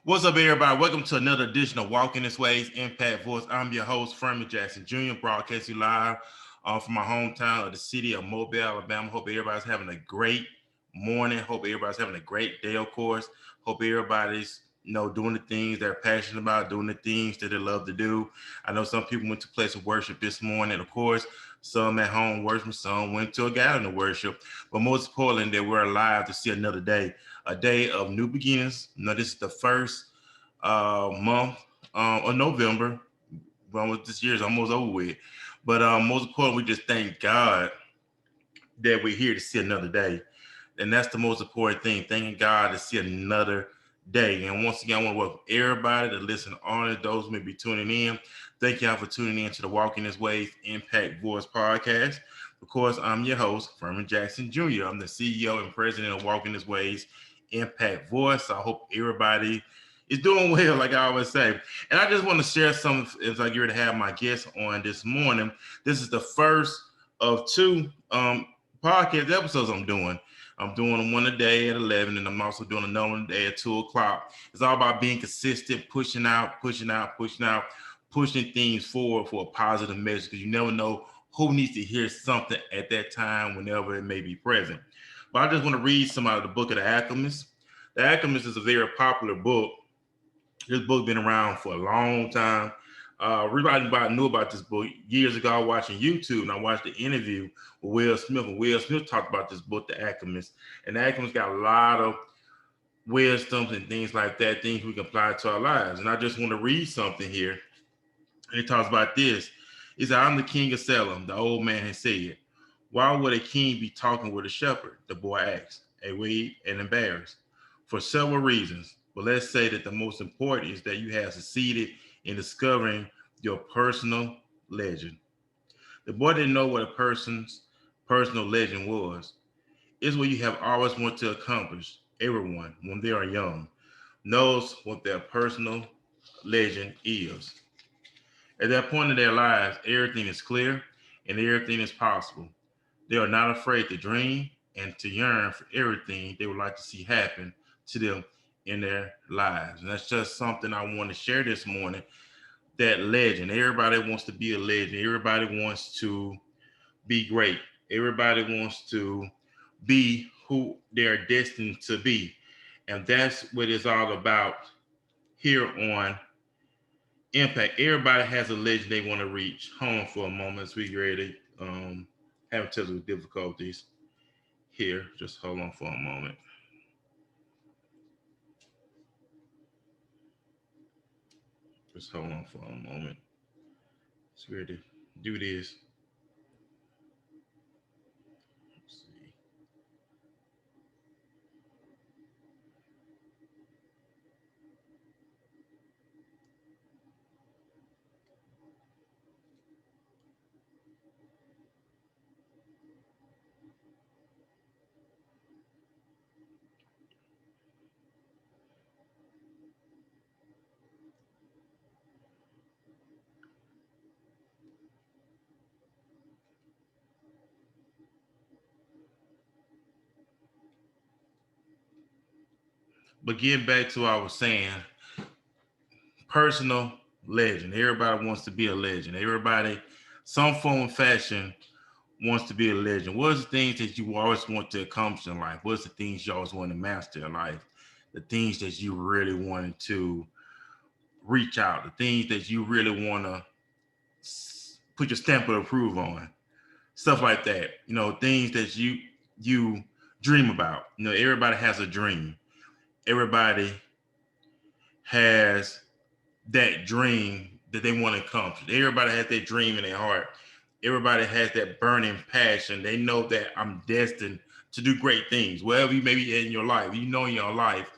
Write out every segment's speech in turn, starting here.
What's up, everybody? Welcome to another edition of Walking This Way's Impact Voice. I'm your host, Furman Jackson Jr., broadcasting live from my hometown of the city of Mobile, Alabama. Hope everybody's having a great morning. Hope everybody's having a great day, of course. Hope everybody's doing the things they're passionate about, doing the things that they love to do. I know some people went to place of worship this morning, of course. Some at home worshiping, some went to a gathering of worship. But most importantly, that we're alive to see another day, a day of new beginnings. This is the first month of November. Well, this year's almost over with. But most importantly, we just thank God that we're here to see another day. And that's the most important thing, thanking God to see another day. And once again, I want to welcome everybody to listen on it, those who may be tuning in. Thank y'all for tuning in to the Walking This Way Impact Voice podcast. Of course, I'm your host, Furman Jackson Jr. I'm the CEO and president of Walking This Way's Impact Voice. I hope everybody is doing well, like I always say. And I just want to share some as I get ready to have my guests on this morning. This is the first of two podcast episodes I'm doing. I'm doing one a day at 11, and I'm also doing another one a day at 2 o'clock. It's all about being consistent, pushing things forward for a positive message, because you never know who needs to hear something at that time, whenever it may be present. But I just want to read some out of the book of The Alchemist. The Alchemist is a very popular book. This book been around for a long time. Everybody knew about this book years ago watching YouTube, and I watched the interview with Will Smith, and Will Smith talked about this book, The Alchemist. And The Alchemist got a lot of wisdoms and things like that, things we can apply to our lives. And I just want to read something here. And it talks about this. It said, I'm the king of Salem, the old man had said. Why would a king be talking with a shepherd? The boy asked, awed and embarrassed. For several reasons. But let's say that the most important is that you have succeeded in discovering your personal legend. The boy didn't know what a person's personal legend was. It's what you have always wanted to accomplish. Everyone, when they are young, knows what their personal legend is. At that point in their lives, everything is clear and everything is possible. They are not afraid to dream and to yearn for everything they would like to see happen to them in their lives. And that's just something I want to share this morning. That legend. Everybody wants to be a legend. Everybody wants to be great. Everybody wants to be who they're destined to be. And that's what it's all about here on Impact. Everybody has a legend they want to reach. Hold on for a moment as we get ready to have technical difficulties here. Just hold on for a moment. Just hold on for a moment. It's weird to do this. Let's see. But getting back to what I was saying, personal legend. Everybody wants to be a legend. Everybody, some form of fashion, wants to be a legend. What's the things that you always want to accomplish in life? What's the things you always want to master in life? The things that you really wanted to reach out, the things that you really want to put your stamp of approval on, stuff like that. Things that you dream about. Everybody has a dream. Everybody has that dream that they want to accomplish. Everybody has that dream in their heart. Everybody has that burning passion. They know that I'm destined to do great things. Wherever you may be in your life, in your life,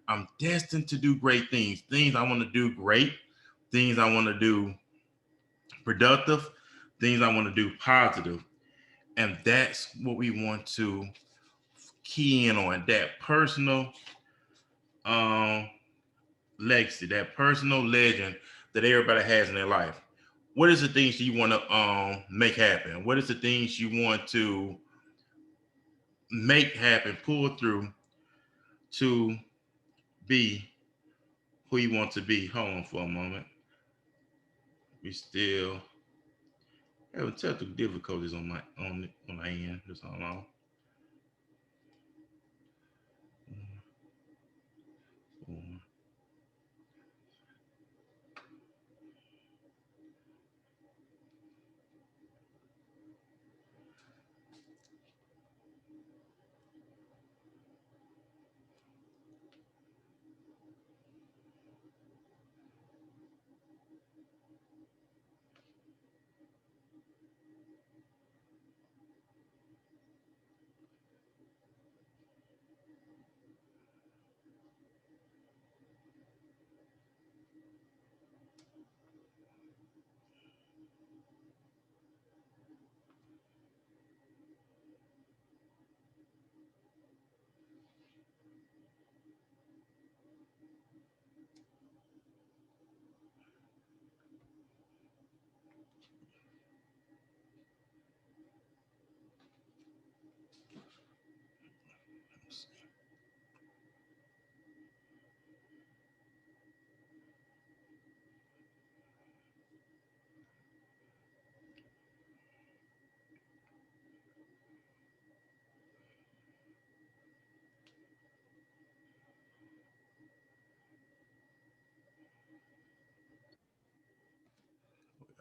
I'm destined to do great things. Things I want to do great. Things I want to do productive. Things I want to do positive. And that's what we want to key in on. That personal legacy, that personal legend that everybody has in their life. What is the things you want to make happen? What is the things you want to make happen, pull through to be who you want to be. Hold on for a moment. We still having technical difficulties on my end. Just hold on.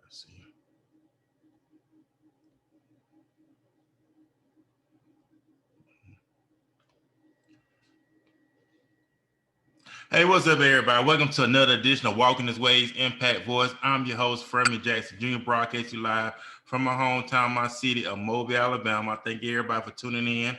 Let's see. Hey, what's up, everybody? Welcome to another edition of Walking His Ways Impact Voice. I'm your host, Freeman Jackson Jr., broadcasting live from my hometown, my city of Mobile, Alabama. I thank everybody for tuning in.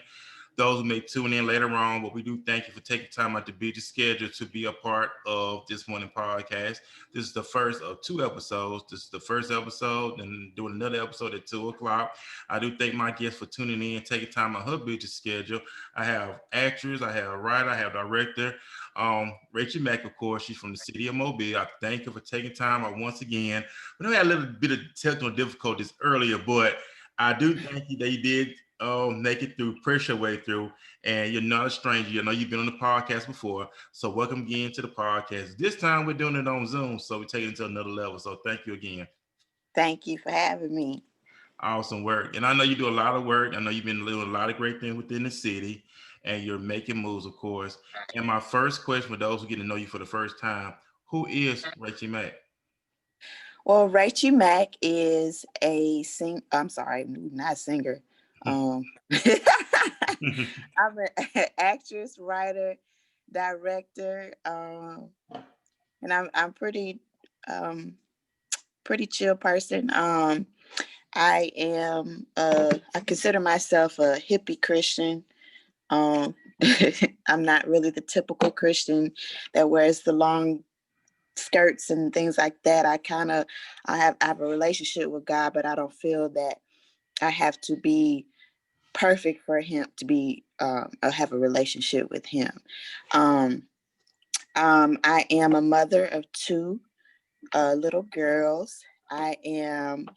Those who may tune in later on, but we do thank you for taking time out to busy schedule to be a part of this morning podcast. This is the first of 2 episodes. This is the first episode, and doing another episode at 2:00. I do thank my guests for tuning in, taking time out her busy schedule. I have actress, I have writer, I have director, Rachie Mack, of course. She's from the city of Mobile. I thank her for taking time out once again. We had a little bit of technical difficulties earlier, but I do thank you that you did make it through, pressure way through, and you're not a stranger. You know, you've been on the podcast before, so welcome again to the podcast. This time we're doing it on Zoom, so we're taking it to another level. So thank you again. Thank you for having me. Awesome work, and I know you do a lot of work. I know you've been doing a lot of great things within the city, and you're making moves, of course. And my first question for those who get to know you for the first time: who is Rachie Mack? Well, Rachie Mack is I'm sorry, not a singer. I'm an actress, writer, director, and I'm pretty chill person. I consider myself a hippie Christian. Um, I'm not really the typical Christian that wears the long skirts and things like that. I have a relationship with God, but I don't feel that I have to be perfect for him to be have a relationship with him. Um, I am a mother of 2 little girls. I am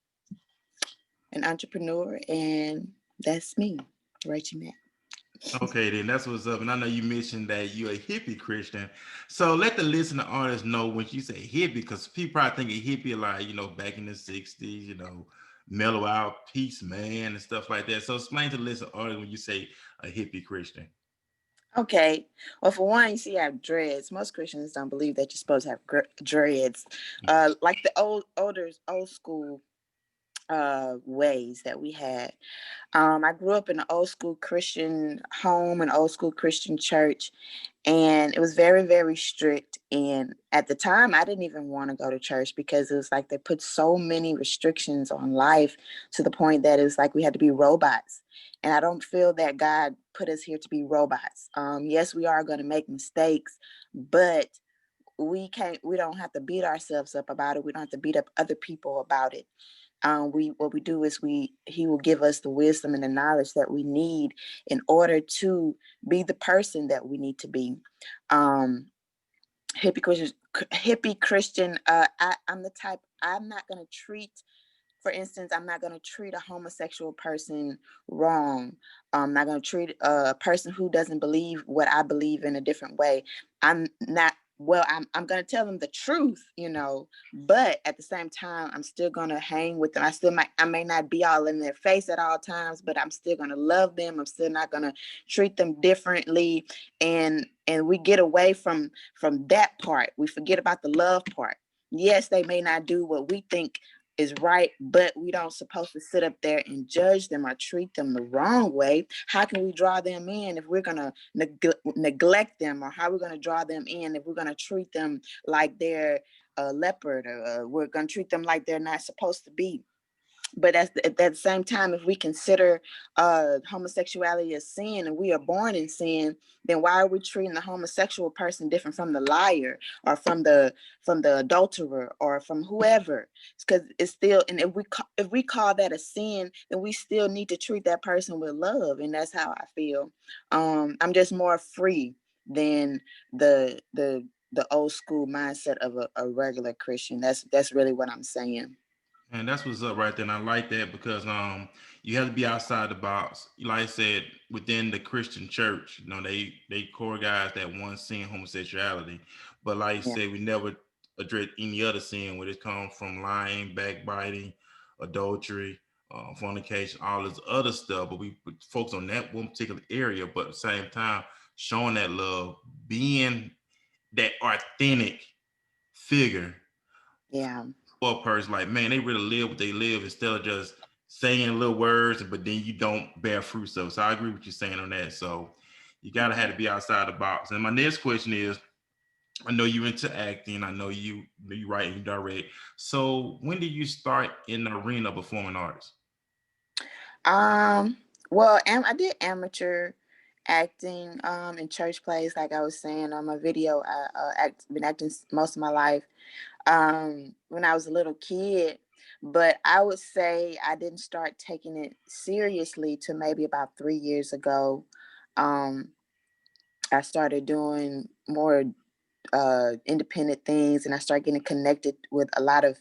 an entrepreneur, and that's me, Rachie Mack. Okay, then that's what's up. And I know you mentioned that you're a hippie Christian. So let the listener audience know when you say hippie, because people probably think a hippie like, back in the 60s, mellow out, peace man, and stuff like that. So explain to the listener audience when you say a hippie Christian. Okay. Well, for one, you see, I have dreads. Most Christians don't believe that you're supposed to have dreads, like the old school ways that we had. I grew up in an old school Christian home, an old school Christian church, and it was very, very strict. And at the time, I didn't even want to go to church because it was like they put so many restrictions on life to the point that it was like we had to be robots. And I don't feel that God put us here to be robots. Yes, we are going to make mistakes, but we don't have to beat ourselves up about it. We don't have to beat up other people about it. What we do is he will give us the wisdom and the knowledge that we need in order to be the person that we need to be. Um, hippie Christian. I'm the type. I'm not going to treat. For instance, I'm not going to treat a homosexual person wrong. I'm not going to treat a person who doesn't believe what I believe in a different way. I'm not well, I'm gonna tell them the truth, but at the same time, I'm still gonna hang with them. I may not be all in their face at all times, but I'm still gonna love them. I'm still not gonna treat them differently. And we get away from that part. We forget about the love part. Yes, they may not do what we think is right, but we don't supposed to sit up there and judge them or treat them the wrong way. How can we draw them in if we're gonna neglect them, or how we're gonna draw them in if we're gonna treat them like they're a leopard, or we're gonna treat them like they're not supposed to be? But at the same time, if we consider homosexuality a sin and we are born in sin, then why are we treating the homosexual person different from the liar, or from the adulterer, or from whoever? It's because it's still, and if we call that a sin, then we still need to treat that person with love, and that's how I feel. I'm just more free than the old school mindset of a regular Christian. That's really what I'm saying. And that's what's up right there. And I like that because you have to be outside the box. Like I said, within the Christian church, they core guys that want sin homosexuality. But like you Yeah, said, we never address any other sin where it comes from lying, backbiting, adultery, fornication, all this other stuff. But we focus on that one particular area, but at the same time, showing that love, being that authentic figure yeah. for a person, like, man, they really live what they live instead of just saying little words, but then you don't bear fruit. So I agree with you saying on that. So you gotta have to be outside the box. And my next question is, I know you into acting. I know you write and you direct. So when did you start in the arena of performing arts? Um, well, I did amateur acting in church plays, like I was saying on my video. I been acting most of my life when I was a little kid, but I would say I didn't start taking it seriously to maybe about 3 years ago. Um, I started doing more independent things, and I started getting connected with a lot of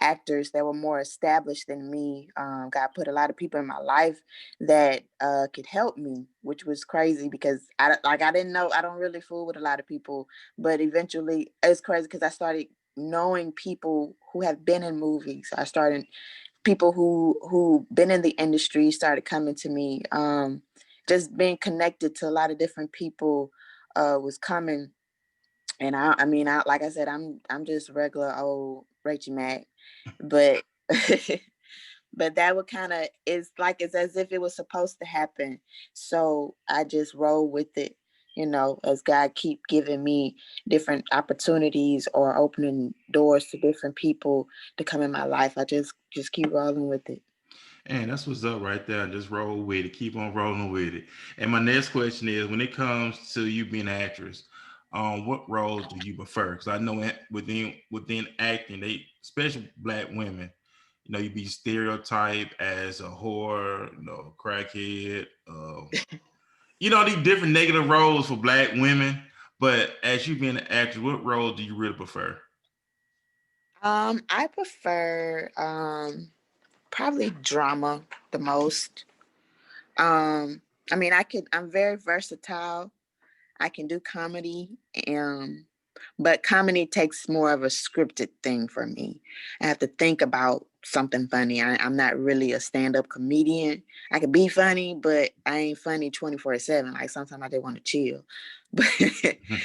actors that were more established than me. God put a lot of people in my life that could help me, which was crazy because I didn't know. I don't really fool with a lot of people, but eventually it's crazy because I started knowing people who have been in movies. I started people who been in the industry started coming to me. Just being connected to a lot of different people was coming. And I mean, like I said, I'm just regular old Rachie Mack, but but that would kind of, it's as if it was supposed to happen. So I just roll with it, as God keep giving me different opportunities or opening doors to different people to come in my life. I just keep rolling with it. And that's what's up right there. Just roll with it. Keep on rolling with it. And my next question is, when it comes to you being an actress, what roles do you prefer? Because I know within acting, they, especially black women, you be stereotyped as a whore, crackhead, these different negative roles for black women. But as you being an actress, what role do you really prefer? I prefer probably drama the most. Um, I mean, I'm very versatile. I can do comedy, um, but comedy takes more of a scripted thing for me. I have to think about something funny. I'm not really a stand-up comedian. I can be funny, but I ain't funny 24/7. Like sometimes I just want to chill. But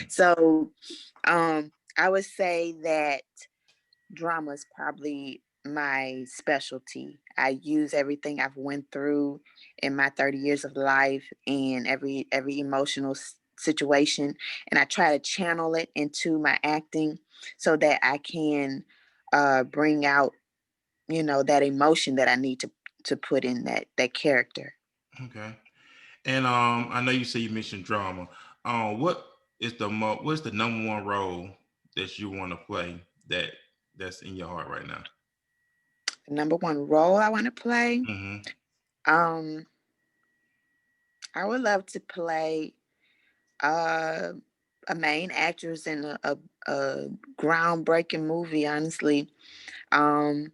so I would say that drama is probably my specialty. I use everything I've went through in my 30 years of life and every emotional situation, and I try to channel it into my acting so that I can bring out, that emotion that I need to put in that character. Okay. And I know you say you mentioned drama. What's the number one role that you want to play that's in your heart right now? The number one role I want to play, Hmm. um, I would love to play uh, a main actress in a groundbreaking movie. Honestly, um,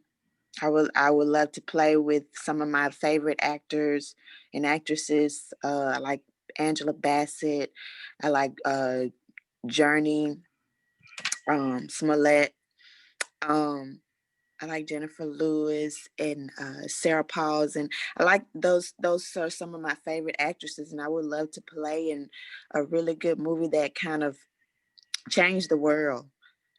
I would love to play with some of my favorite actors and actresses. I like Angela Bassett. I like Journey. Smollett. Um, I like Jennifer Lewis and Sarah Pauls, and I like those. Those are some of my favorite actresses, and I would love to play in a really good movie that kind of changed the world.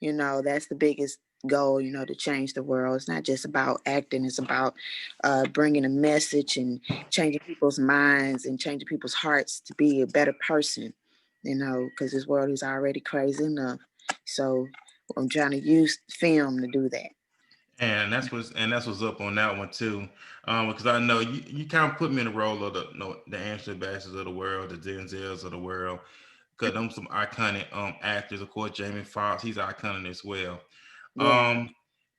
That's the biggest goal. To change the world. It's not just about acting. It's about bringing a message and changing people's minds and changing people's hearts to be a better person. Because this world is already crazy enough. So I'm trying to use film to do that. And that's what's up on that one too, because I know you kind of put me in the role of the the Angela Bassett's of the world, the Denzels of the world, because them some iconic actors. Of course, Jamie Foxx, he's iconic as well. Yeah. Um,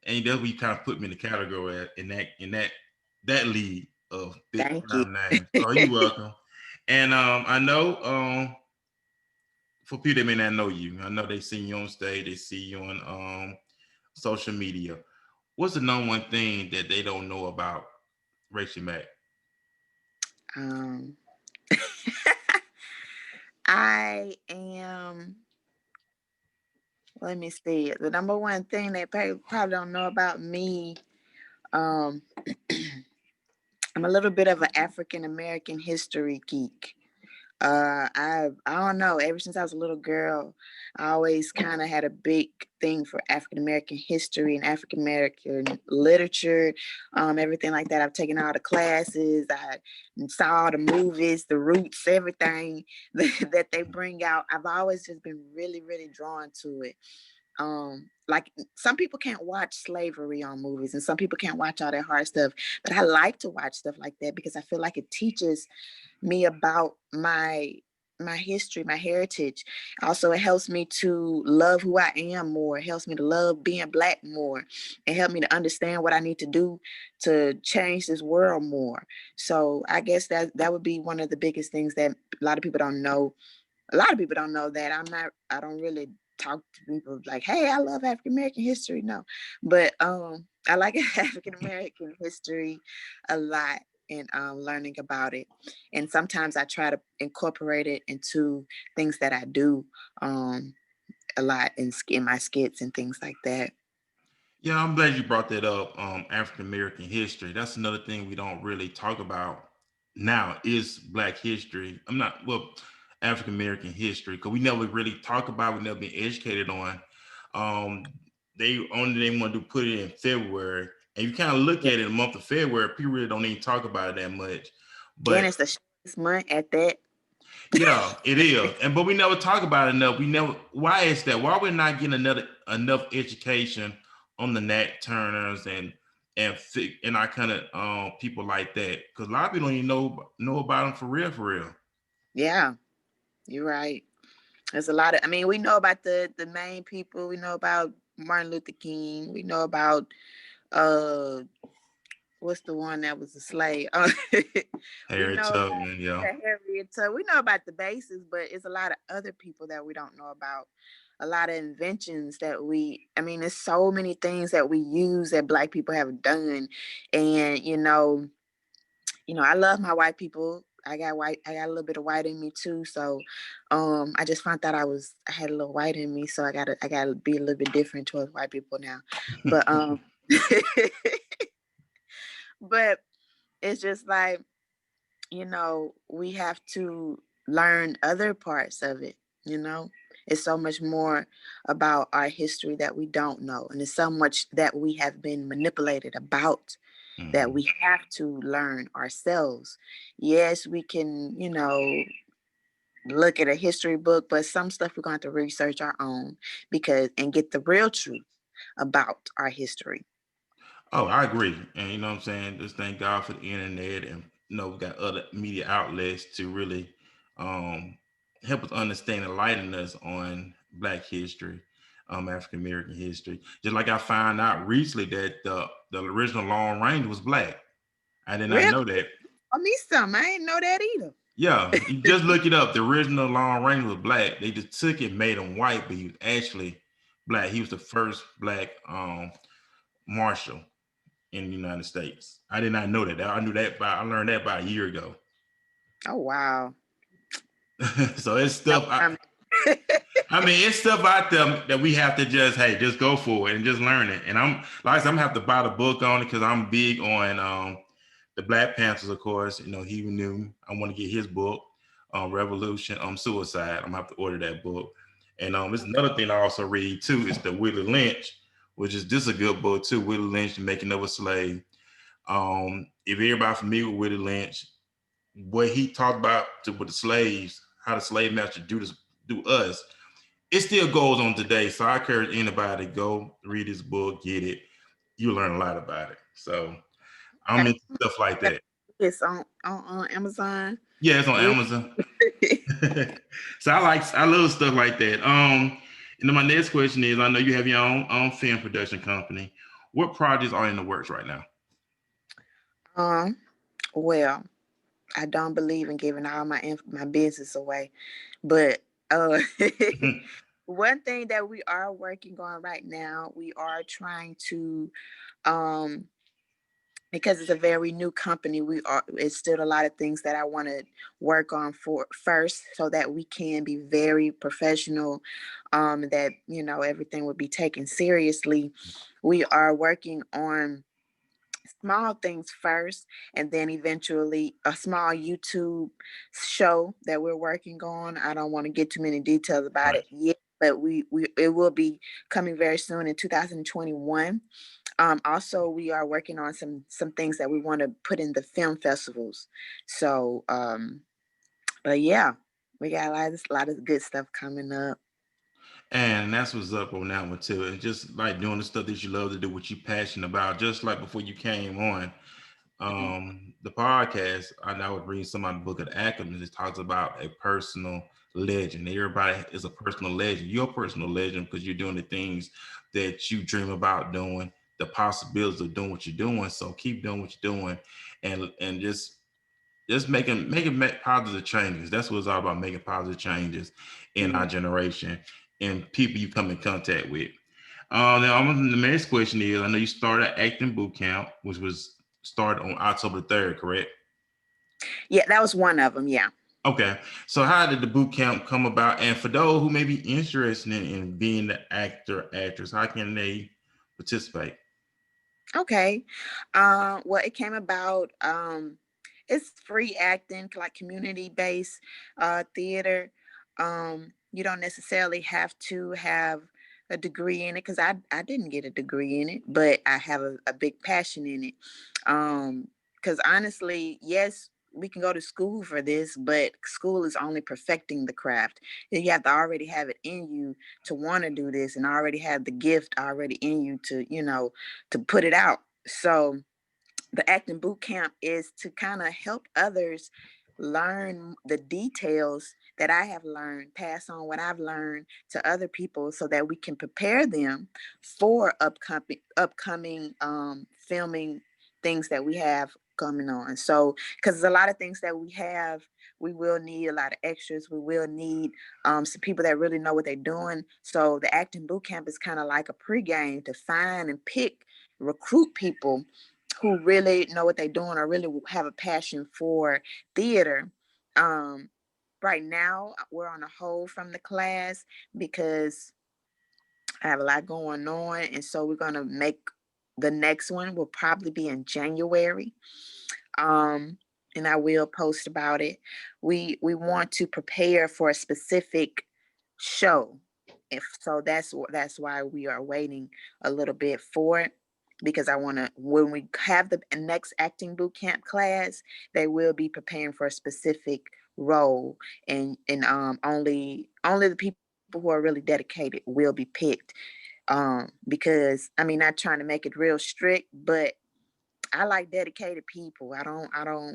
and that's what you kind of put me in the category in that league of big Thank you. time names. Oh, you're welcome. And I know for people that may not know you, I know they see you on stage, they see you on social media. What's the number one thing that they don't know about Rachie Mack? um, I am. Let me see. The number one thing they probably don't know about me. Um, I'm a little bit of an African American history geek. I don't know. Ever since I was a little girl, I always kind of had a big thing for African American history and African American literature, everything like that. I've taken all the classes. I saw all the movies, the Roots, everything that they bring out. I've always just been really, really drawn to it. Like some people can't watch slavery on movies and some people can't watch all that hard stuff, but I like to watch stuff like that because I feel like it teaches me about my history, my heritage. Also, it helps me to love who I am more. It helps me to love being Black more. It helped me to understand what I need to do to change this world more. So I guess that would be one of the biggest things that a lot of people don't know. A lot of people don't know that I don't really talk to people like, hey, I love African American history. No, but I like African American history a lot and learning about it. And sometimes I try to incorporate it into things that I do um, a lot in my skits and things like that. Yeah, I'm glad you brought that up. African American history. That's another thing we don't really talk about now is Black history. I'm not well, African American history because we never really talk about. We never been educated on. Um, they want to put it in February, and you kind of look Yeah. at it in the month of February. People really don't even talk about it that much. And But it's the shortest month at that. yeah, it is. And but we never talk about it enough. We never why is that? Why we're not getting another enough education on the Nat Turners and I kind of people like that. Because a lot of people don't even know about them for real. Yeah, you're right. There's a lot of, I mean, we know about the main people. We know about Martin Luther King. We know about uh what's the one that was a slave? We Harry know about Tubman, yeah. Harriet Tubman. We know about the basics, but it's a lot of other people that we don't know about. A lot of inventions that I mean, there's so many things that we use that Black people have done. And, I love my white people. I got a little bit of white in me too. So I just found that I had a little white in me. So I gotta be a little bit different towards white people now. But but it's just like, we have to learn other parts of it, you know? It's so much more about our history that we don't know. And it's so much that we have been manipulated about that Hmm. we have to learn ourselves. Yes, we can, look at a history book, but some stuff we're going to have to research our own and get the real truth about our history. Oh, I agree. And you know what I'm saying? Just thank God for the internet and we got other media outlets to really um help us understand and enlighten us on Black history, African American history. Just like I found out recently that the original Lone Ranger was Black. I did not Really? know that. Oh, me some. I ain't know that either. Yeah, you just look it up. The original Lone Ranger was Black. They just took it, made him white, but he was actually Black. He was the first Black marshal in the United States. I did not know that. I learned that about a year ago. Oh, wow. So it's Know stuff what I mean? I mean, it's stuff out there that we have to just, hey, just go for it and just learn it. And I'm like I said, I'm gonna have to buy the book on it because I'm big on the Black Panthers, of course. You know, he knew I want to get his book, Revolution, Suicide. I'm gonna have to order that book. And it's another thing I also read too is the Willie Lynch, which is just a good book too. Willie Lynch, Making of a Slave. If everybody familiar with Willie Lynch, what he talked about with the slaves, how the slave master do us, it still goes on today. So I encourage anybody to go read his book, get it. You learn a lot about it. So I'm into stuff like that. It's on Amazon. Yeah, it's on Amazon. So I love stuff like that. And then my next question is, I know you have your own film production company. What projects are in the works right now? Um, well, I don't believe in giving all my business away, but one thing that we are working on right now, we are trying to um because it's a very new company, it's still a lot of things that I want to work on for first so that we can be very professional, that everything would be taken seriously. We are working on small things first, and then eventually a small YouTube show that we're working on. I don't want to get too many details about Right. it yet, but we it will be coming very soon in 2021. Also, we are working on some things that we want to put in the film festivals. So, but yeah, we got a lot of good stuff coming up. And that's what's up on that one too. And just like doing the stuff that you love to do, what you're passionate about. Just like before you came on the podcast, I was reading some of the book of the Ackerman. It talks about a personal legend. Everybody is a personal legend. You're a personal legend because you're doing the things that you dream about doing, the possibilities of doing what you're doing. So keep doing what you're doing, and just making positive changes. That's what it's all about, making positive changes in our Mhm. generation and people you come in contact with. Now, the next question is: I know you started acting boot camp, which was started on October 3rd, correct? Yeah, that was one of them. Yeah. Okay. So, how did the boot camp come about? And for those who may be interested in being the actor, actress, how can they participate? Okay. Well, it came about. It's free acting, like community based theater. You don't necessarily have to have a degree in it because I didn't get a degree in it, but I have a big passion in it. Because honestly, yes, we can go to school for this, but school is only perfecting the craft. You have to already have it in you to want to do this and already have the gift already in you to put it out. So the acting boot camp is to kind of help others learn the details that I have learned, pass on what I've learned to other people so that we can prepare them for upcoming filming things that we have coming on. So because there's a lot of things that we will need a lot of extras. We will need some people that really know what they're doing. So the acting boot camp is kind of like a pregame to find and recruit people who really know what they're doing or really have a passion for theater. Um, right now, we're on a hold from the class because I have a lot going on, and so we're gonna make the next one will probably be in January. Um, and I will post about it. We want to prepare for a specific show. If so, that's why we are waiting a little bit for it because I want to when we have the next acting boot camp class, they will be preparing for a specific role and only the people who are really dedicated will be picked because I mean not trying to make it real strict, but I like dedicated people. I don't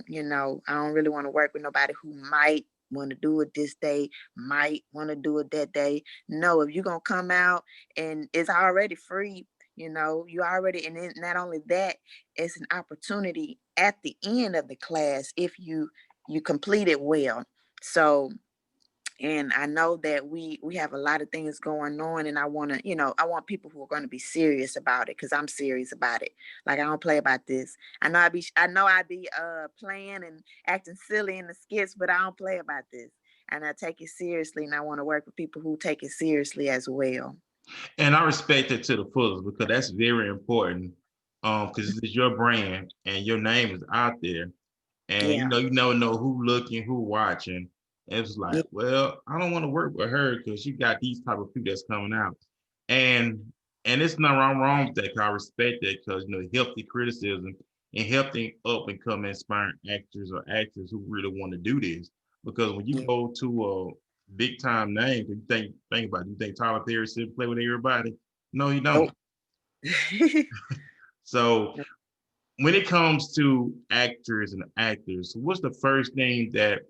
really want to work with nobody who might want to do it this day, might want to do it that day. No, if you're gonna come out and it's already free, you already and then not only that, it's an opportunity at the end of the class if you complete it well. So and I know that we have a lot of things going on and I want people who are going to be serious about it because I'm serious about it. Like I don't play about this. I know I be playing and acting silly in the skits, but I don't play about this. and I take it seriously, and I want to work with people who take it seriously as well. And I respect it to the fullest because that's very important. Because it's your brand and your name is out there. And Yeah. you never know who looking, who watching. And it's Yeah. like, well, I don't want to work with her because she got these type of people that's coming out. And it's not wrong with that. 'Cause I respect that because healthy criticism and helping up and come inspiring actors or actors who really want to do this. Because when you Yeah. go to a big time name, you think about it, you think Tyler Perry should play with everybody? No, you don't. Nope. So when it comes to actors and actors, what's the first thing that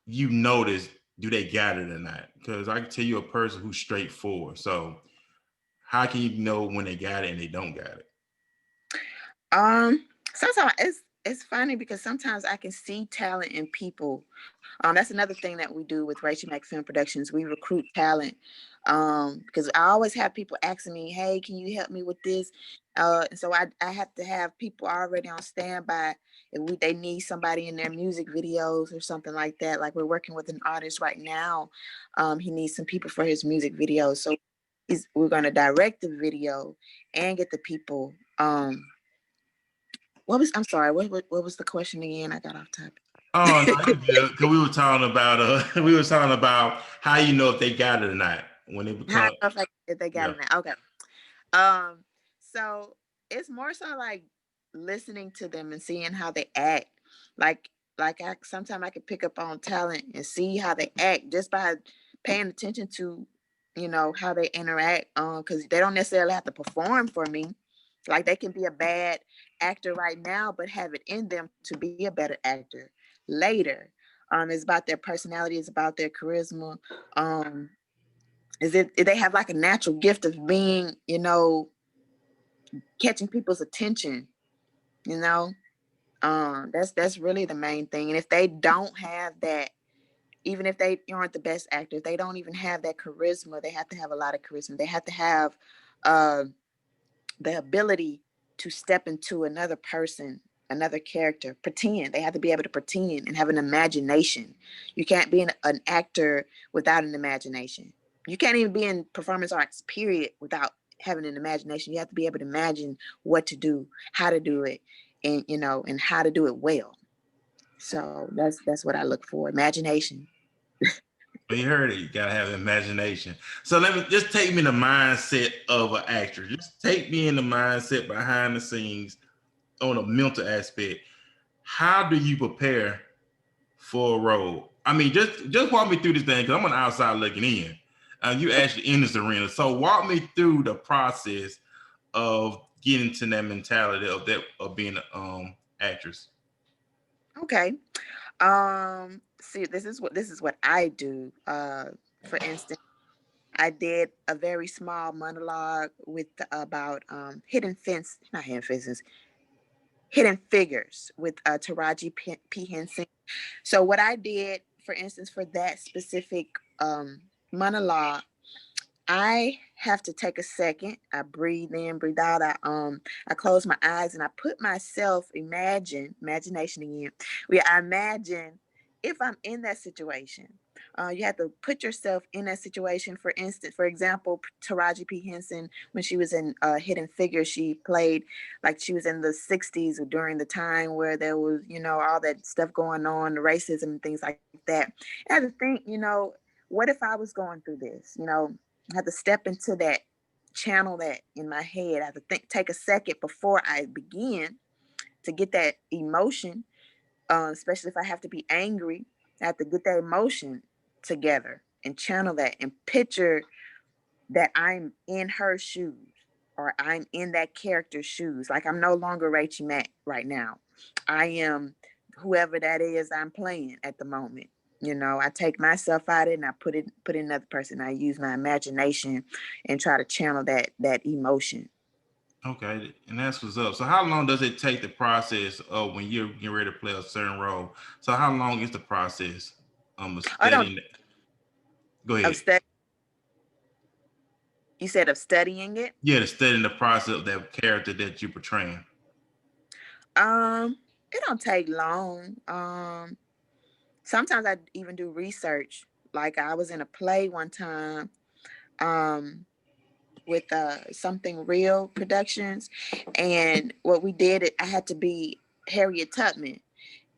you notice? Do they got it or not? Because I can tell you a person who's straightforward. So how can you know when they got it and they don't got it? Sometimes it's funny because sometimes I can see talent in people. That's another thing that we do with Rachie Mack Film Productions. We recruit talent. Because I always have people asking me, "Hey, can you help me with this?" And so I have to have people already on standby if they need somebody in their music videos or something like that. Like we're working with an artist right now. He needs some people for his music videos. So we're going to direct the video and get the people. I'm sorry, what was the question again? I got off topic. Oh no, you good. Because we were talking about how you know if they got it or not when it How become if they got yeah. it now. Okay. Um, so it's more so like listening to them and seeing how they act. Like I sometimes I can pick up on talent and see how they act just by paying attention to, how they interact. Because they don't necessarily have to perform for me. Like they can be a bad actor right now, but have it in them to be a better actor later. It's about their personality, it's about their charisma. Um, is it they have like a natural gift of being, catching people's attention, you know. That's really the main thing. And if they don't have that, even if they aren't the best actors, they don't even have that charisma. They have to have a lot of charisma. They have to have uh, the ability to step into another person, another character, pretend. They have to be able to pretend and have an imagination. You can't be an actor without an imagination. You can't even be in performance arts, period, without having an imagination. You have to be able to imagine what to do, how to do it, and how to do it well. So that's what I look for. Imagination. Well, you heard it. You gotta have imagination. So let me just take me in the mindset of an actor. Just take me in the mindset behind the scenes on a mental aspect. How do you prepare for a role? I mean, just walk me through this thing because I'm on the outside looking in. You actually in this arena, so walk me through the process of getting to that mentality of being an actress. Okay. See, this is what I do. For instance, I did a very small monologue with about hidden figures with Taraji P. Henson. So what I did, for instance, for that specific monologue, I have to take a second. I breathe in, breathe out. I close my eyes and I put myself imagination again. I imagine if I'm in that situation. You have to put yourself in that situation. For example, Taraji P. Henson, when she was in Hidden Figures, she played like she was in the '60s during the time where there was, all that stuff going on, the racism and things like that. I had to think, what if I was going through this? I have to step into that, channel that in my head. I have to take a second before I begin to get that emotion, especially if I have to be angry. I have to get that emotion together and channel that and picture that I'm in her shoes or I'm in that character's shoes. Like I'm no longer Rachie Mack right now. I am whoever that is I'm playing at the moment. I take myself out of it and I put in another person. I use my imagination and try to channel that emotion. Okay, and that's what's up. So how long does it take the process of when you're getting ready to play a certain role? So how long is the process of I don't studying? Go of ahead. study. You said of studying it. Yeah, the studying the process of that character that you're portraying. Um, it don't take long. sometimes I even do research. Like I was in a play one time, um, with Something Real Productions, and what we did, I had to be Harriet Tubman,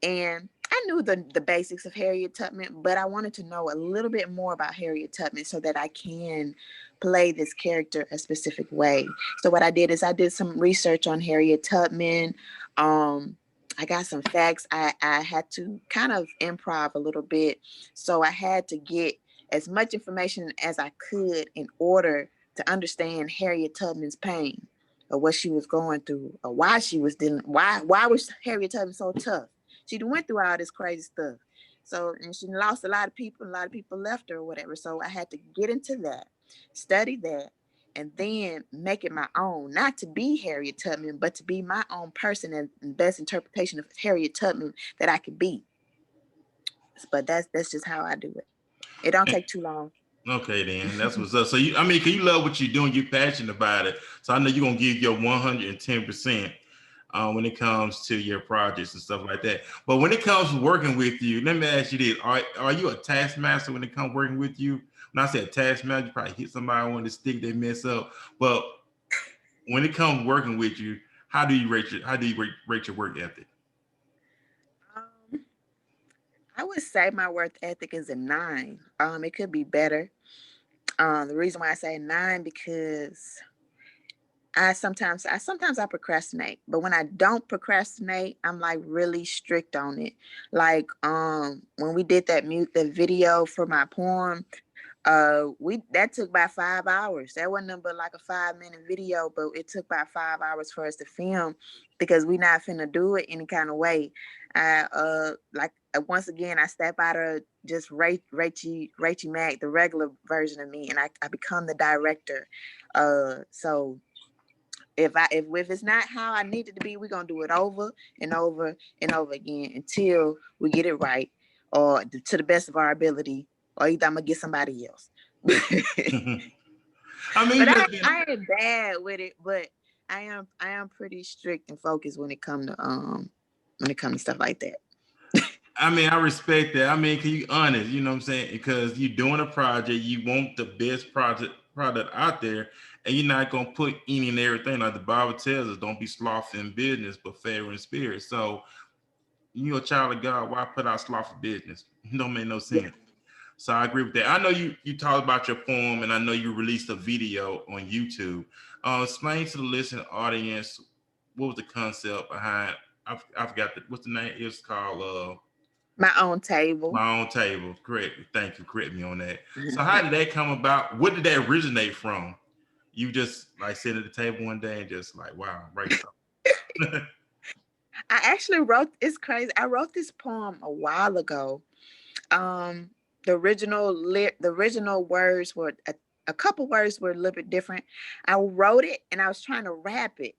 and I knew the basics of Harriet Tubman, but I wanted to know a little bit more about Harriet Tubman so that I can play this character a specific way. So what I did is I did some research on Harriet Tubman. Um, I got some facts. I had to kind of improv a little bit. So I had to get as much information as I could in order to understand Harriet Tubman's pain, or what she was going through, or why she was dealing. Why was Harriet Tubman so tough? She went through all this crazy stuff. So, and she lost a lot of people left her or whatever. So I had to get into that, study that, and then make it my own. Not to be Harriet Tubman, but to be my own person and best interpretation of Harriet Tubman that I could be. But that's just how I do it. It don't take too long. Okay, then that's what's up. So you, I mean, cause you love what you're doing, you're passionate about it. So I know you're gonna give your 110% when it comes to your projects and stuff like that. But when it comes to working with you, let me ask you this: Are you a taskmaster when it comes working with you? When I say a taskmaster, you probably hit somebody on the stick, they mess up. But when it comes working with you, how do you rate your work ethic? Um, I would say my work ethic is a 9. It could be better. The reason why I say 9 because I sometimes I procrastinate, but when I don't procrastinate, I'm like really strict on it. Like when we did the video for my poem, we that took about 5 hours. That wasn't but like a 5 minute video, but it took about 5 hours for us to film because we not finna do it any kind of way. I once again I step out of just Rachie Mack, the regular version of me, and I become the director. So if it's not how I need it to be, we're gonna do it over and over and over again until we get it right, or to the best of our ability, or either I'm gonna get somebody else. but I mean, you just I ain't bad with it, but I am pretty strict and focused when it comes to stuff like that. I mean, I respect that. I mean, can you honest? You know what I'm saying? Because you're doing a project, you want the best product out there, and you're not gonna put any and everything. Like the Bible tells us, don't be slothful in business, but fair in spirit. So you're a child of God. Why put out slothful business? It don't make no Yeah. sense. So I agree with that. I know you talked about your poem, and I know you released a video on YouTube. Explain to the listening audience what was the concept behind. I forgot what's the name. It's called. My own table. My own table. Correct. Thank you. Correct me on that. So how did that come about? What did that originate from? You just like sitting at the table one day and just like, wow, write something. I actually wrote. It's crazy. I wrote this poem a while ago. Um, the original words were a couple words were a little bit different. I wrote it and I was trying to rap it,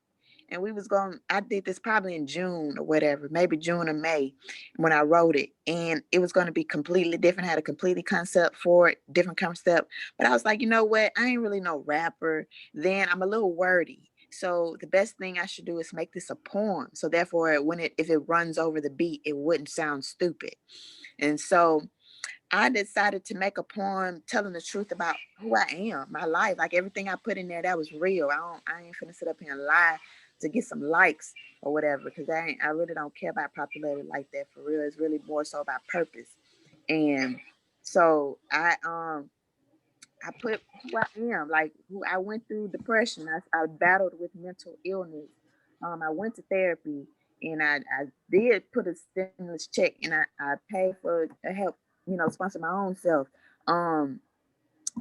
and we was going. I did this probably in June or whatever, maybe June or May, when I wrote it, and it was going to be completely different. Had a completely concept for it, different concept. But I was like, you know what? I ain't really no rapper. Then I'm a little wordy. So the best thing I should do is make this a poem. So therefore, if it runs over the beat, it wouldn't sound stupid. And so I decided to make a poem telling the truth about who I am, my life. Like everything I put in there, that was real. I ain't finna sit up here and lie to get some likes or whatever, because I really don't care about popularity like that for real. It's really more so about purpose. And so I put who I am, like who I went through depression. I battled with mental illness. I went to therapy, and I did put a stimulus check, and I paid for help, sponsor my own self. Um,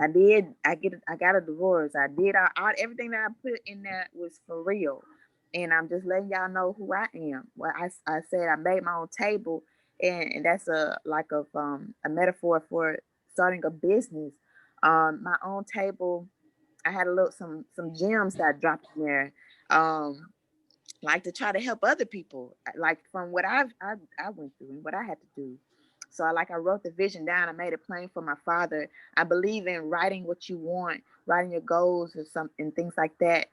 I got a divorce. I did all everything that I put in there was for real. And I'm just letting y'all know who I am. Well, I said I made my own table, and that's a metaphor for starting a business. My own table, I had a little some gems that I dropped in there. Um, like to try to help other people, like from what I went through and what I had to do. So I wrote the vision down. I made it plain for my father. I believe in writing what you want, writing your goals or something, things like that.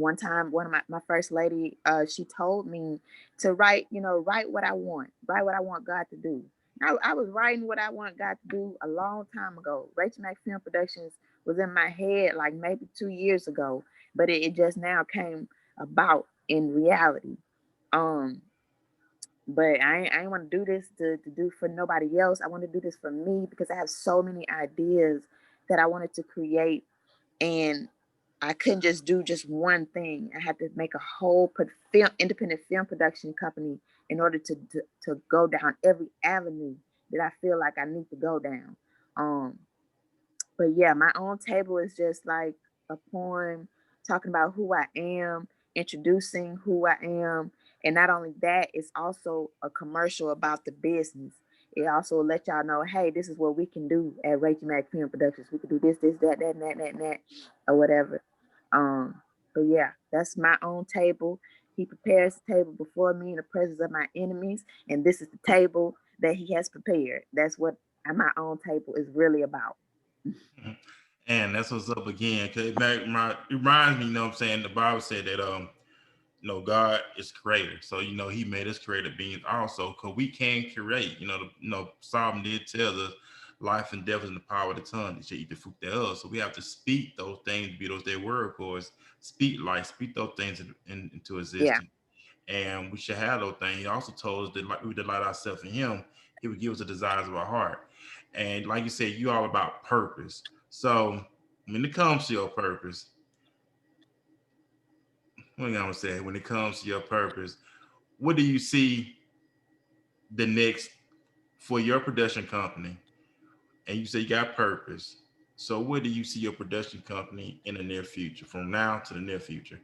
One time, one of my first lady, she told me to write, write write what I want God to do. I was writing what I want God to do a long time ago. Rachie Mack Film Productions was in my head like maybe 2 years ago, but it just now came about in reality. Um, but I ain't want to do this to do for nobody else. I want to do this for me because I have so many ideas that I wanted to create, and I couldn't just do just one thing. I had to make a whole independent film production company in order to go down every avenue that I feel like I need to go down. Um, but yeah, my own table is just like a poem talking about who I am, introducing who I am. And not only that, it's also a commercial about the business. It also let y'all know, hey, this is what we can do at Rachie Mack Film Productions. We can do this, that, and that, or whatever. But yeah, that's my own table. He prepares the table before me in the presence of my enemies, and this is the table that he has prepared. That's what my own table is really about. And that's what's up again. Cause it reminds me, you know what I'm saying? The Bible said that God is creator. So, he made us creative beings also, because we can create. Psalm did tell us life and death is in the power of the tongue. You should eat the fruit thereof. So we have to speak those things, be those their word, of course. Speak life, speak those things into Yeah. existence. And we should have those things. He also told us that like we delight ourselves in him, he would give us the desires of our heart. And like you said, you all about purpose. So when it comes to your purpose, what am I gonna say? When it comes to your purpose, what do you see the next for your production company? And you say you got purpose. So where do you see your production company in the near future, from now to the near future?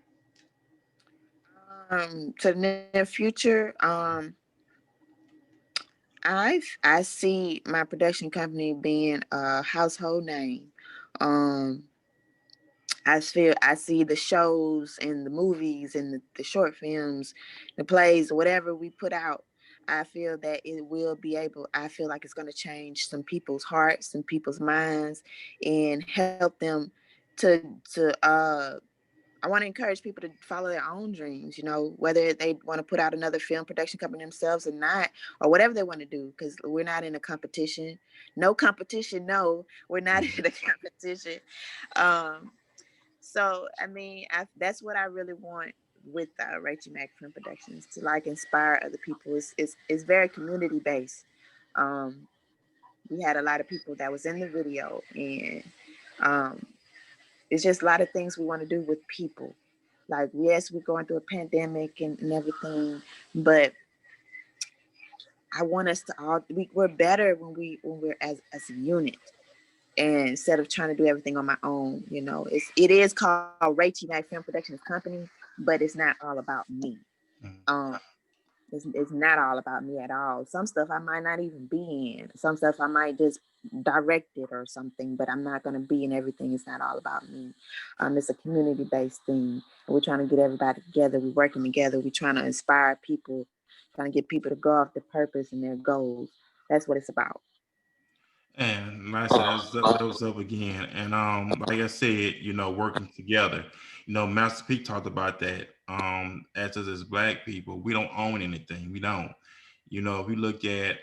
To the near future, I see my production company being a household name. Um, I see the shows and the movies and the short films, the plays, whatever we put out. I feel that it will be able. I feel like it's going to change some people's hearts, some people's minds, and help them to I want to encourage people to follow their own dreams, whether they want to put out another film production company themselves or not, or whatever they want to do, because we're not in a competition. No competition, no, we're not in a competition. Um, so, I mean, that's what I really want with Rachie Mack Film Productions, to like inspire other people. It's very community based. Um, we had a lot of people that was in the video, and um, it's just a lot of things we want to do with people. Like, yes, we're going through a pandemic and everything, but I want us to all we're better when we're as a unit, and instead of trying to do everything on my own. It is called Rachie Mack Film Productions Company, but it's not all about me. um it's not all about me at all. Some stuff I might not even be in. Some stuff I might just direct it or something, but I'm not going to be in everything. It's not all about me. It's a community based thing. And we're trying to get everybody together. We're working together. We're trying to inspire people, trying to get people to go off their purpose and their goals. That's what it's about. And like I said, that was up again. And like I said, working together. Master P talked about that. As us as black people, we don't own anything. We don't. If we look at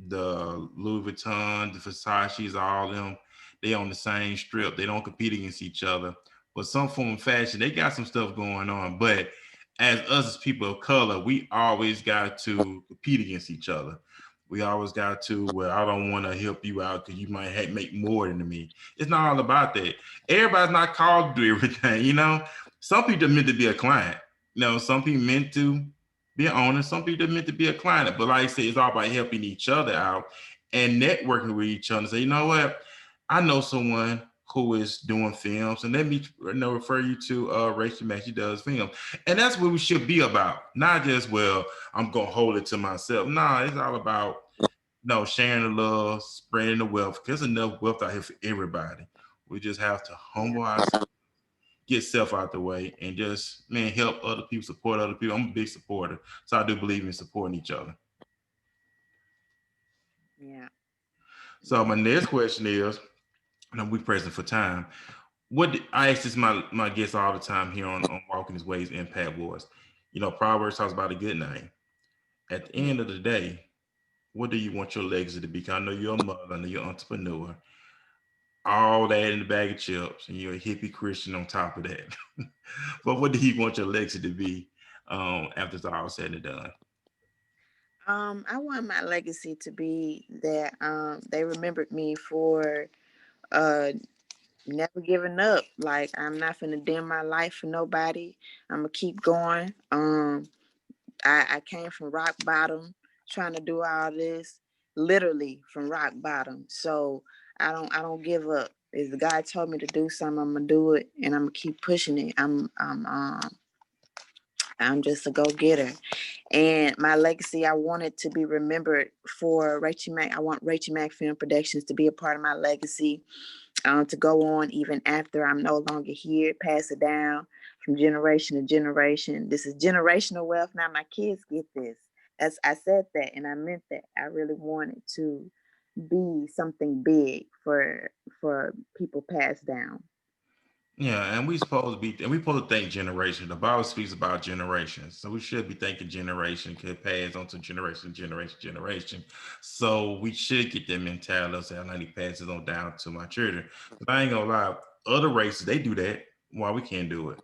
the Louis Vuitton, the Versace's, all of them, they on the same strip. They don't compete against each other. But some form of fashion, they got some stuff going on. But as us as people of color, we always got to compete against each other. We always got to, well, I don't want to help you out because you might make more than me. It's not all about that. Everybody's not called to do everything. Some people are meant to be a client. Some people meant to be an owner. Some people are meant to be a client. But like I said, it's all about helping each other out and networking with each other. Say, you know what? I know someone who is doing films, and let me refer you to Rachie Mack. She does films, and that's what we should be about. Not just, well, I'm gonna hold it to myself. Nah, it's all about sharing the love, spreading the wealth. There's enough wealth out here for everybody. We just have to humble ourselves, get self out the way, and just help other people, support other people. I'm a big supporter, so I do believe in supporting each other. Yeah. So my next question is, and we present for time. I ask this my guests all the time here on Walking His Ways Impact Wars. Proverbs talks about a good name. At the Yeah. end of the day, what do you want your legacy to be? 'Cause I know you're a mother, I know you're an entrepreneur, all that in the bag of chips, and you're a hippie Christian on top of that. But what do you want your legacy to be after it's all said and done? I want my legacy to be that they remembered me for uh never giving up. Like, I'm not gonna dim my life for nobody. I'm gonna keep going. I came from rock bottom, trying to do all this, literally from rock bottom. So I don't give up. If the guy told me to do something, I'm gonna do it, and I'm gonna keep pushing it. I'm just a go getter. And my legacy, I want it to be remembered for Rachie Mack. I want Rachie Mack Film Productions to be a part of my legacy, to go on even after I'm no longer here, pass it down from generation to generation. This is generational wealth. Now my kids get this. As I said that, and I meant that. I really wanted to be something big for people passed down. Yeah, and we supposed to think generation. The Bible speaks about generations, so we should be thinking generation could pass on to generation. So we should get that mentality of saying, "I need to pass it on down to my children." But I ain't gonna lie, other races they do that. Why we can't do it?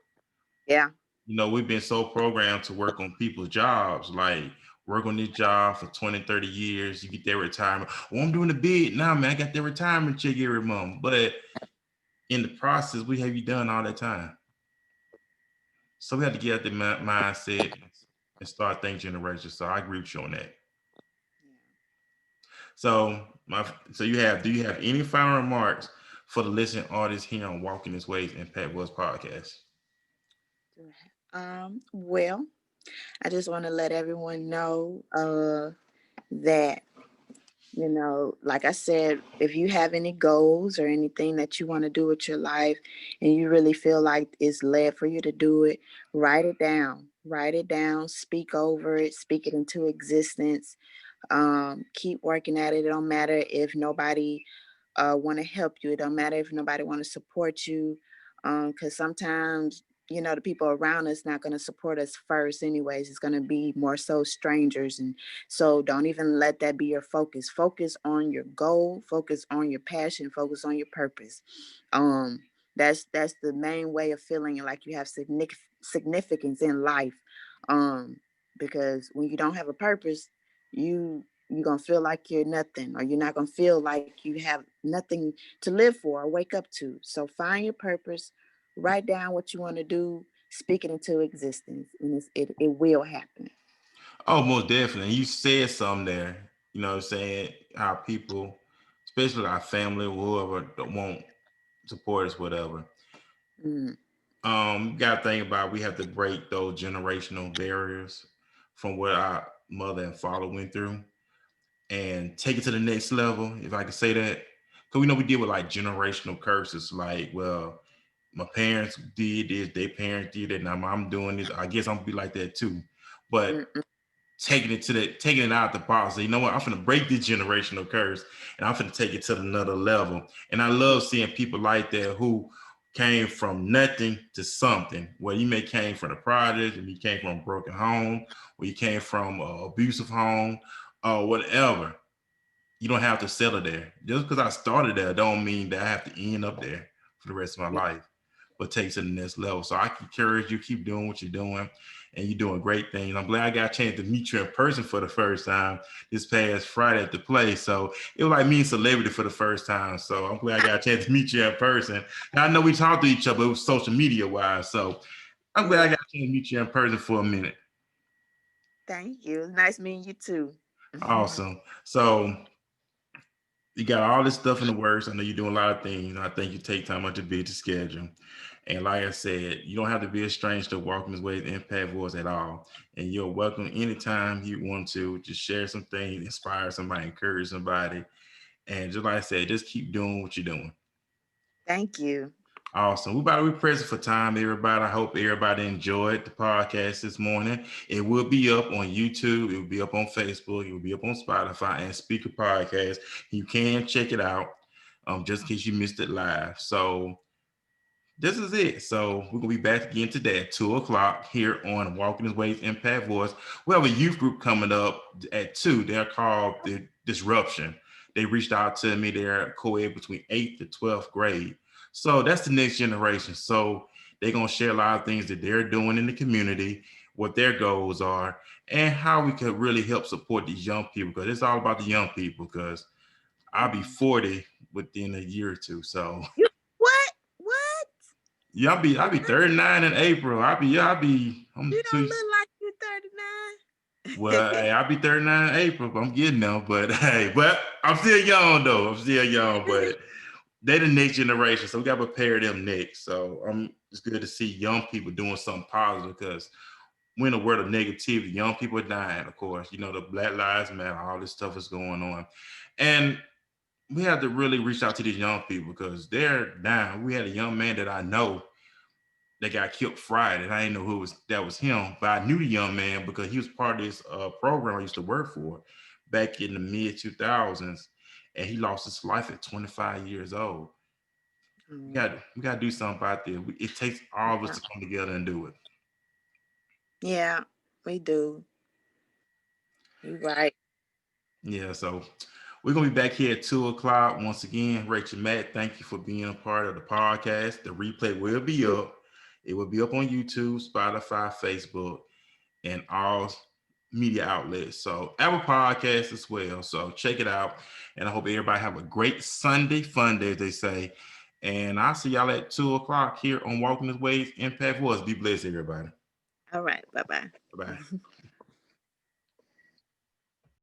Yeah. We've been so programmed to work on people's jobs, like work on this job for 20, 30 years. You get their retirement. Well, I'm doing the bid now, man. I got their retirement check every month, but in the process, we have you done all that time? So we have to get out the mindset and start thinking generation. So I agree with you on that. So do you have any final remarks for the listening audience here on Walking This Ways Impact Wars podcast? Well, I just want to let everyone know that, like I said, if you have any goals or anything that you want to do with your life and you really feel like it's led for you to do it, write it down. Write it down, speak over it, speak it into existence. Keep working at it. It don't matter if nobody want to help you. It don't matter if nobody want to support you, because sometimes, the people around us not going to support us first anyways. It's going to be more so strangers. And so don't even let that be your focus. Focus on your goal, focus on your passion, focus on your purpose. um that's the main way of feeling like you have significance in life. um because when you don't have a purpose, you're gonna feel like you're nothing, or you're not gonna feel like you have nothing to live for or wake up to. So find your purpose, write down what you want to do, speak it into existence, and it will happen. Oh, most definitely. You said something there. What I'm saying? Our people, especially our family, whoever that won't support us, whatever. Mm, You gotta think about we have to break those generational barriers from what our mother and father went through and take it to the next level, if I could say that. Because we know we deal with like generational curses, like, well, my parents did this, their parents did it, now I'm doing this. I guess I'm gonna be like that too. But mm, mm, taking it out the box. So, you know what? I'm gonna break this generational curse and I'm gonna take it to another level. And I love seeing people like that who came from nothing to something. Where you may came from the project, and you came from a broken home, or you came from an abusive home, or whatever. You don't have to settle there. Just because I started there, don't mean that I have to end up there for the rest of my yeah. life, but take it to the next level. So I encourage you, keep doing what you're doing, and you're doing great things. I'm glad I got a chance to meet you in person for the first time this past Friday at the place. So it was like meeting celebrity for the first time. So I'm glad I got a chance to meet you in person. Now, I know we talked to each other, but it was social media wise. So I'm glad I Yeah. got a chance to meet you in person for a minute. Thank you. It's nice meeting you too. Awesome. So you got all this stuff in the works. I know you're doing a lot of things. I think you take time out your busy schedule. And like I said, you don't have to be a stranger to Walking This Way Impact Voice at all. And you're welcome anytime you want to just share some things, inspire somebody, encourage somebody. And just like I said, just keep doing what you're doing. Thank you. Awesome. We're about to be present for time, everybody. I hope everybody enjoyed the podcast this morning. It will be up on YouTube. It will be up on Facebook. It will be up on Spotify and Speaker Podcast. You can check it out just in case you missed it live. So this is it. So we're gonna be back again today at 2 o'clock here on Walking His Ways Impact Voice. We have a youth group coming up at 2. They're called the Disruption. They reached out to me. They're co-ed between 8th to 12th grade. So that's the next generation. So they're gonna share a lot of things that they're doing in the community, what their goals are, and how we could really help support these young people, because it's all about the young people. Because I'll be 40 within a year or two. So You what? What? yeah, I'll be 39 in April. I'm You too. don't look like you're Well, 39. hey, I'll be 39 in April. But I'm getting them. But hey, but I'm still young though. I'm still young, but they the next generation. So we gotta prepare them next. So it's good to see young people doing something positive, because we're in a world of negativity. Young people are dying, of course. You know, the Black Lives Matter, all this stuff is going on. And we have to really reach out to these young people because they're down. We had a young man that I know that got killed Friday. And I didn't know that was him, but I knew the young man because he was part of this program I used to work for back in the mid 2000s, and he lost his life at 25 years old. We got to do something about this. It takes all of us Yeah. to come together and do it. Yeah, we do. You right. Yeah, so we're gonna be back here at 2 o'clock once again. Rachie Mack, thank you for being a part of the podcast. The replay will be up. It will be up on YouTube, Spotify, Facebook, and all media outlets. So Apple Podcasts as well. So check it out. And I hope everybody have a great Sunday fun day, as they say. And I'll see y'all at 2 o'clock here on Walking His Ways Impact Voice. Be blessed, everybody. All right. Bye bye. Bye bye.